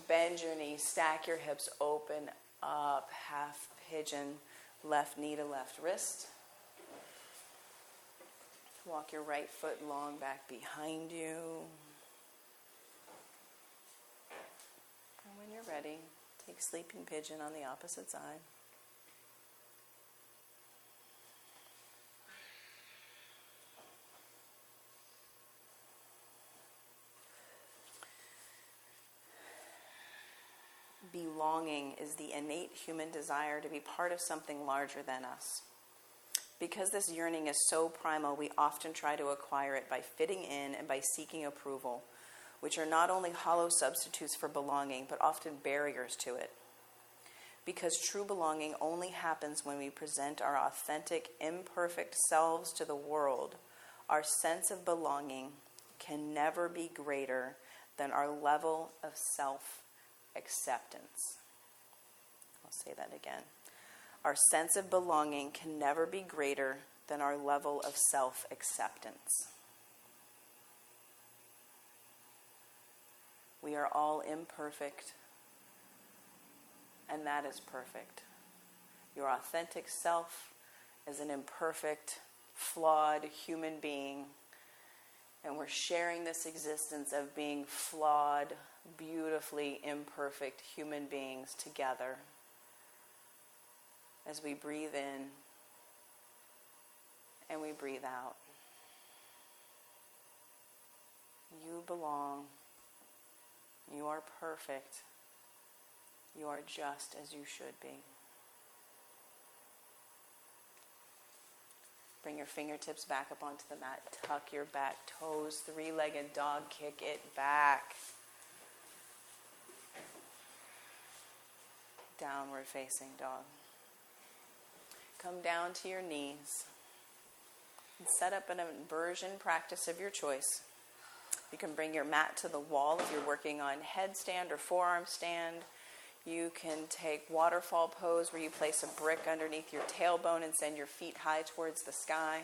Bend your knees. Stack your hips. Open up. Half pigeon. Left knee to left wrist. Walk your right foot long back behind you. And when you're ready, take sleeping pigeon on the opposite side. Belonging is the innate human desire to be part of something larger than us. Because this yearning is so primal, we often try to acquire it by fitting in and by seeking approval, which are not only hollow substitutes for belonging, but often barriers to it. Because true belonging only happens when we present our authentic, imperfect selves to the world, our sense of belonging can never be greater than our level of self-acceptance. I'll say that again. Our sense of belonging can never be greater than our level of self-acceptance. We are all imperfect, and that is perfect. Your authentic self is an imperfect, flawed human being, and we're sharing this existence of being flawed, beautifully imperfect human beings together as we breathe in and we breathe out. You belong. You are perfect. You are just as you should be. Bring your fingertips back up onto the mat. Tuck your back toes. Three-legged dog. Kick it back. Downward facing dog. Come down to your knees. And set up an inversion practice of your choice. You can bring your mat to the wall if you're working on headstand or forearm stand. You can take waterfall pose where you place a brick underneath your tailbone and send your feet high towards the sky.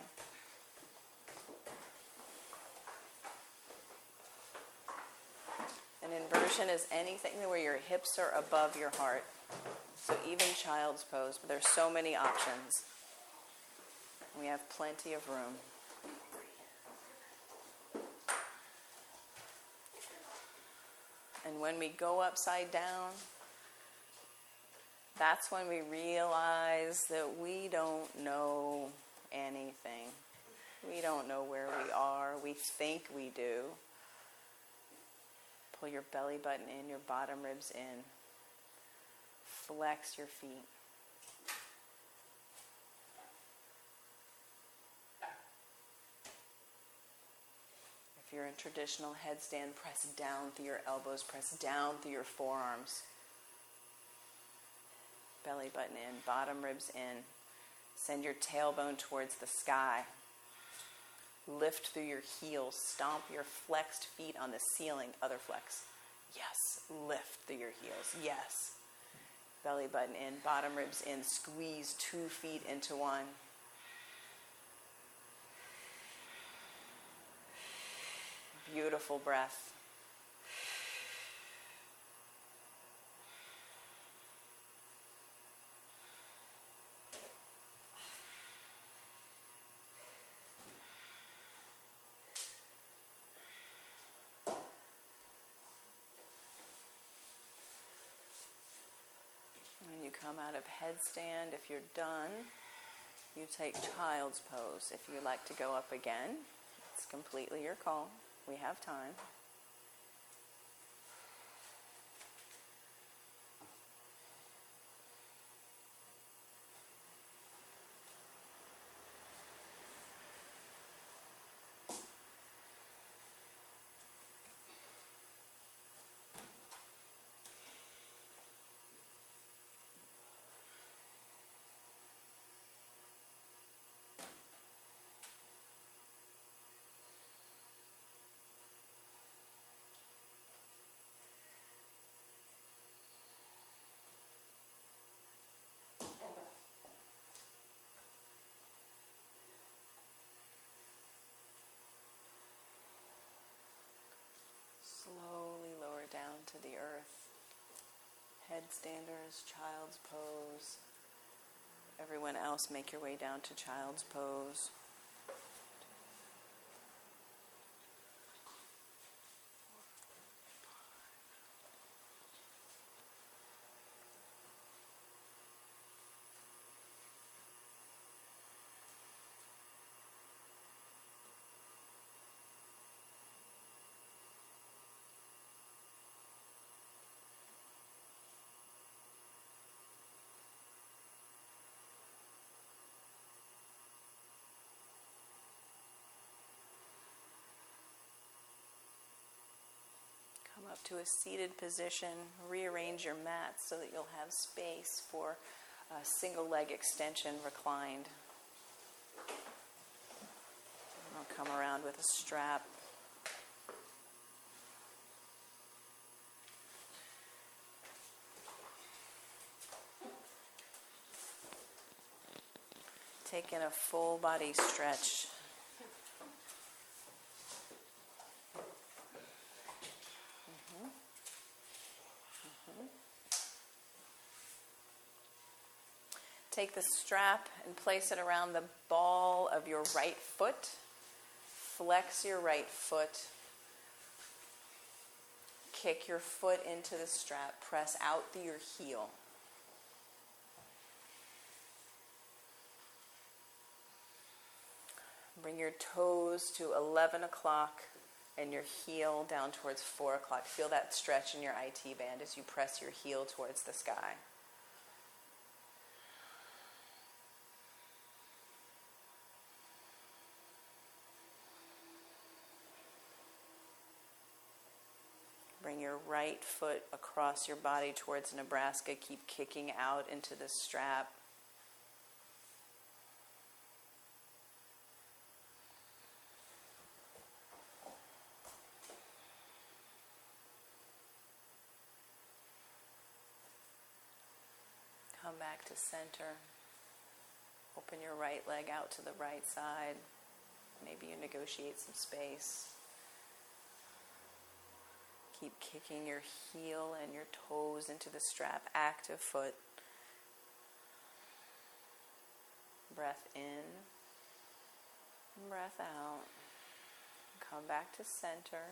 An inversion is anything where your hips are above your heart. So even child's pose, but there's so many options. We have plenty of room. And when we go upside down, that's when we realize that we don't know anything. We don't know where we are. We think we do. Pull your belly button in, your bottom ribs in. Flex your feet. If you're in traditional headstand, press down through your elbows, press down through your forearms. Belly button in, bottom ribs in. Send your tailbone towards the sky. Lift through your heels. Stomp your flexed feet on the ceiling. Other flex. Yes. Lift through your heels. Yes. Belly button in, bottom ribs in. Squeeze 2 feet into one. Beautiful breath. When you come out of headstand, if you're done, you take child's pose. If you'd like to go up again, it's completely your call. We have time. Slowly lower down to the earth. Headstanders, child's pose. Everyone else, make your way down to child's pose. Up to a seated position. Rearrange your mat so that you'll have space for a single leg extension reclined. I'll come around with a strap. Take in a full body stretch. Take the strap and place it around the ball of your right foot. Flex your right foot. Kick your foot into the strap. Press out your heel. Bring your toes to 11 o'clock and your heel down towards 4 o'clock. Feel that stretch in your IT band as you press your heel towards the sky. Bring your right foot across your body towards Nebraska. Keep kicking out into the strap. Come back to center. Open your right leg out to the right side. Maybe you negotiate some space. Keep kicking your heel and your toes into the strap. Active foot. Breath in. Breath out. Come back to center.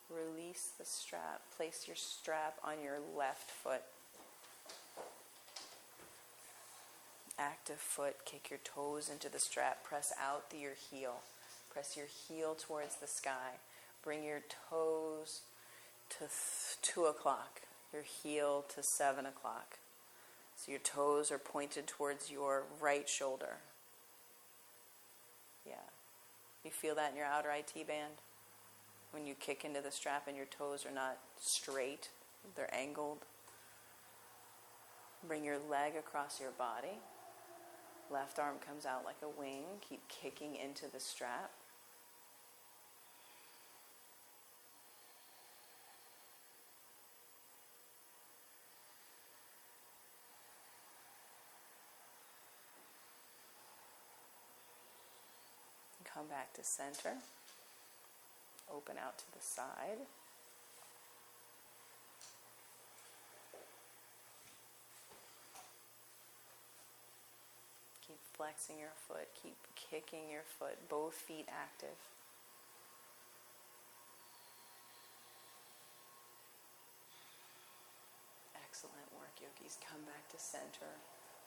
Release the strap. Place your strap on your left foot. Active foot. Kick your toes into the strap. Press out your heel. Press your heel towards the sky. Bring your toes to 2 o'clock, your heel to 7 o'clock. So your toes are pointed towards your right shoulder. Yeah. You feel that in your outer IT band? When you kick into the strap and your toes are not straight, they're angled. Bring your leg across your body. Left arm comes out like a wing. Keep kicking into the strap. Come back to center. Open out to the side. Keep flexing your foot. Keep kicking your foot. Both feet active. Excellent work, yogis. Come back to center.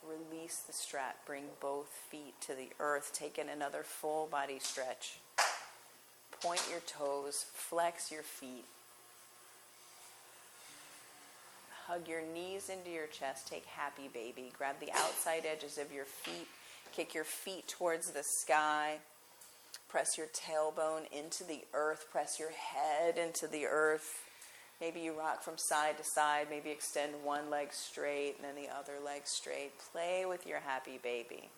Release the strap. Bring both feet to the earth. Take in another full body stretch. Point your toes. Flex your feet. Hug your knees into your chest. Take happy baby. Grab the outside edges of your feet. Kick your feet towards the sky. Press your tailbone into the earth. Press your head into the earth. Maybe you rock from side to side. Maybe extend one leg straight and then the other leg straight. Play with your happy baby.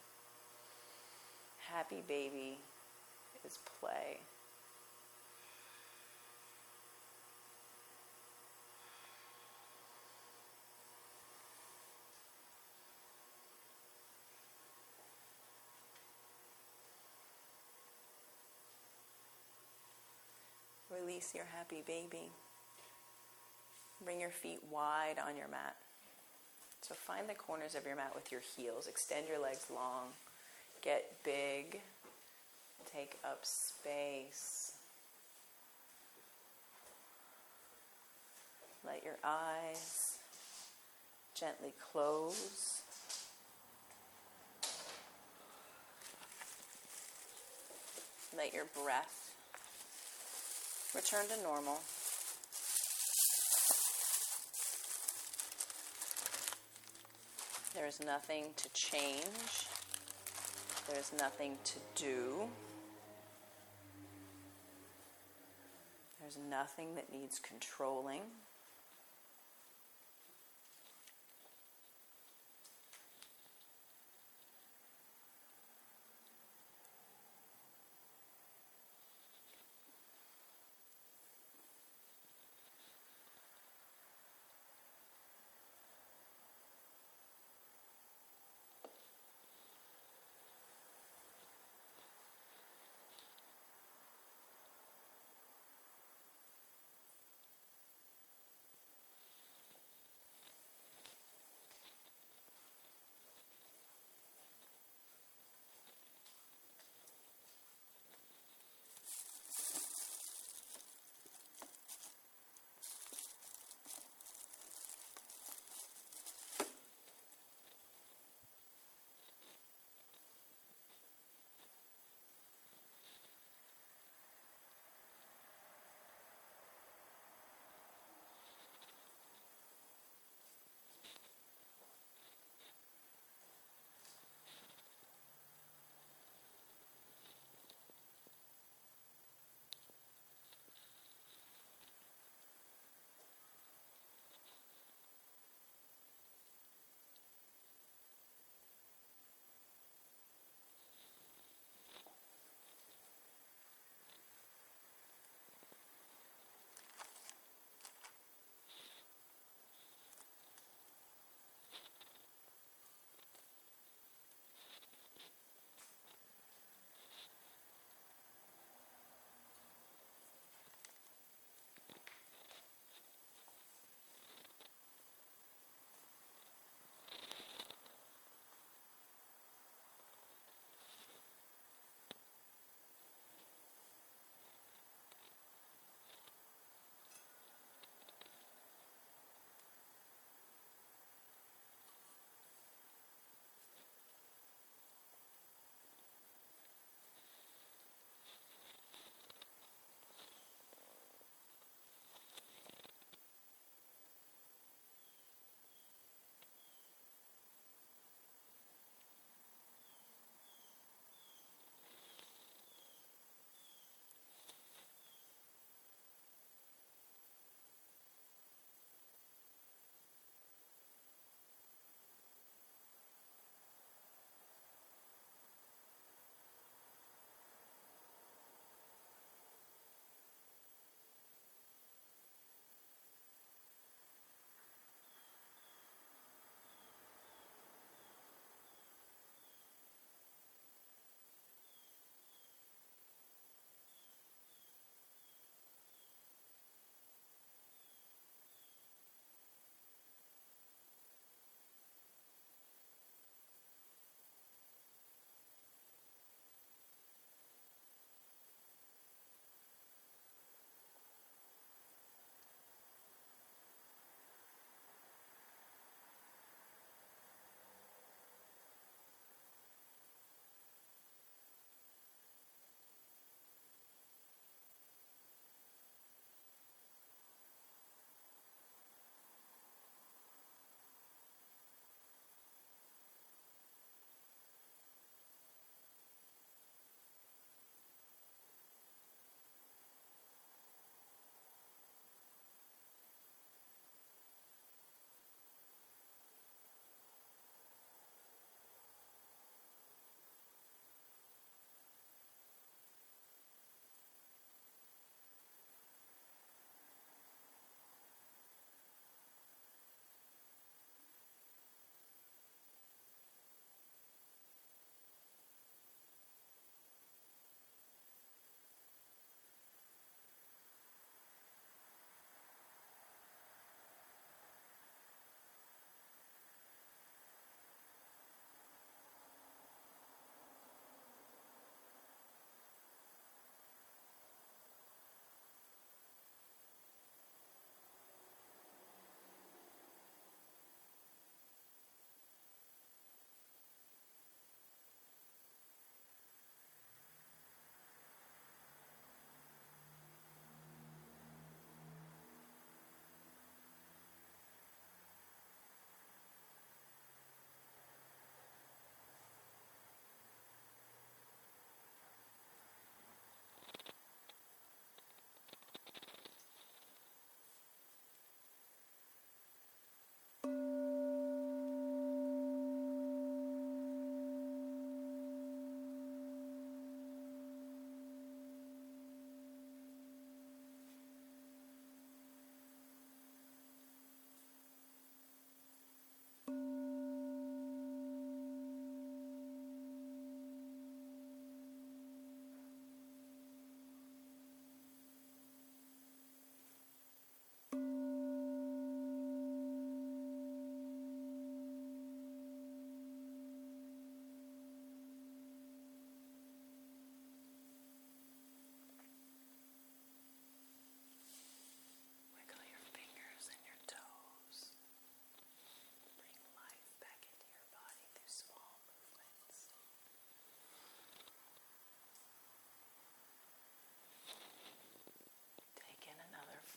Happy baby is play. Release your happy baby. Bring your feet wide on your mat. So find the corners of your mat with your heels. Extend your legs long. Get big. Take up space. Let your eyes gently close. Let your breath return to normal. There is nothing to change. There is nothing to do. There's nothing that needs controlling.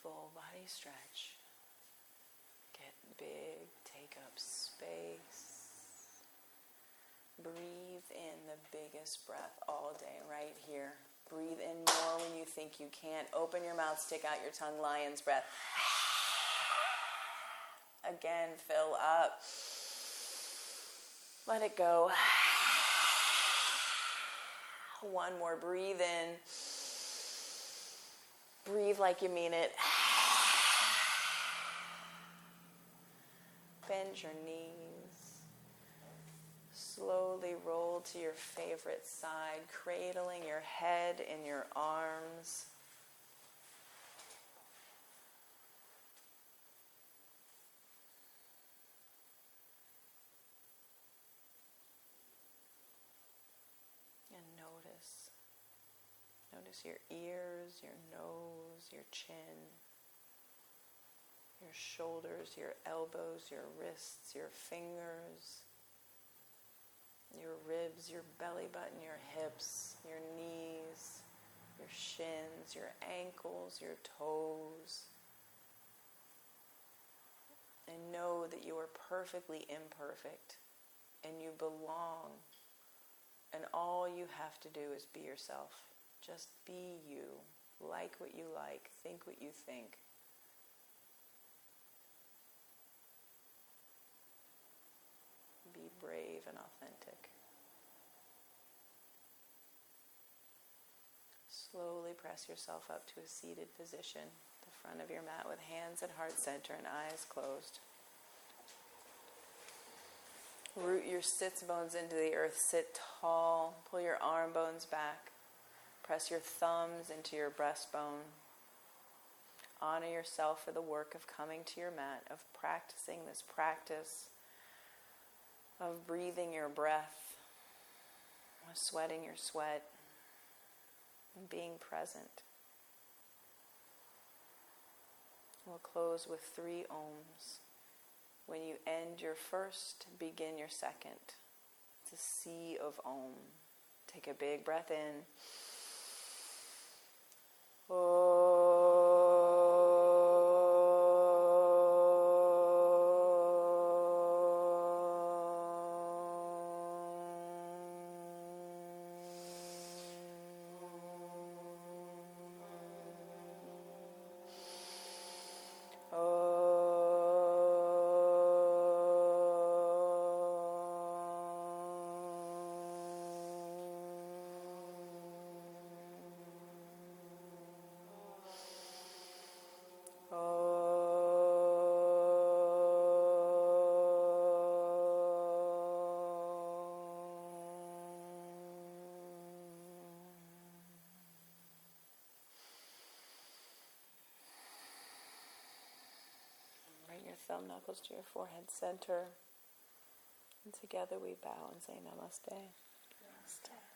full body stretch. Get big, take up space. Breathe in the biggest breath all day, right here. Breathe in more when you think you can't. Open your mouth, stick out your tongue, lion's breath. Again, fill up. Let it go. One more, breathe in. Breathe like you mean it. Bend your knees. Slowly roll to your favorite side, cradling your head in your arms. And notice. Notice your ears, your nose, your chin, your shoulders, your elbows, your wrists, your fingers, your ribs, your belly button, your hips, your knees, your shins, your ankles, your toes. And know that you are perfectly imperfect and you belong. And all you have to do is be yourself. Just be you. Like what you like. Think what you think. Be brave and authentic. Slowly press yourself up to a seated position, the front of your mat with hands at heart center and eyes closed. Root your sits bones into the earth. Sit tall. Pull your arm bones back. Press your thumbs into your breastbone. Honor yourself for the work of coming to your mat, of practicing this practice, of breathing your breath, of sweating your sweat, and being present. We'll close with 3 ohms. When you end your first, begin your second. It's a sea of Om. Take a big breath in. Bring your thumb knuckles to your forehead center. And together we bow and say namaste. Namaste.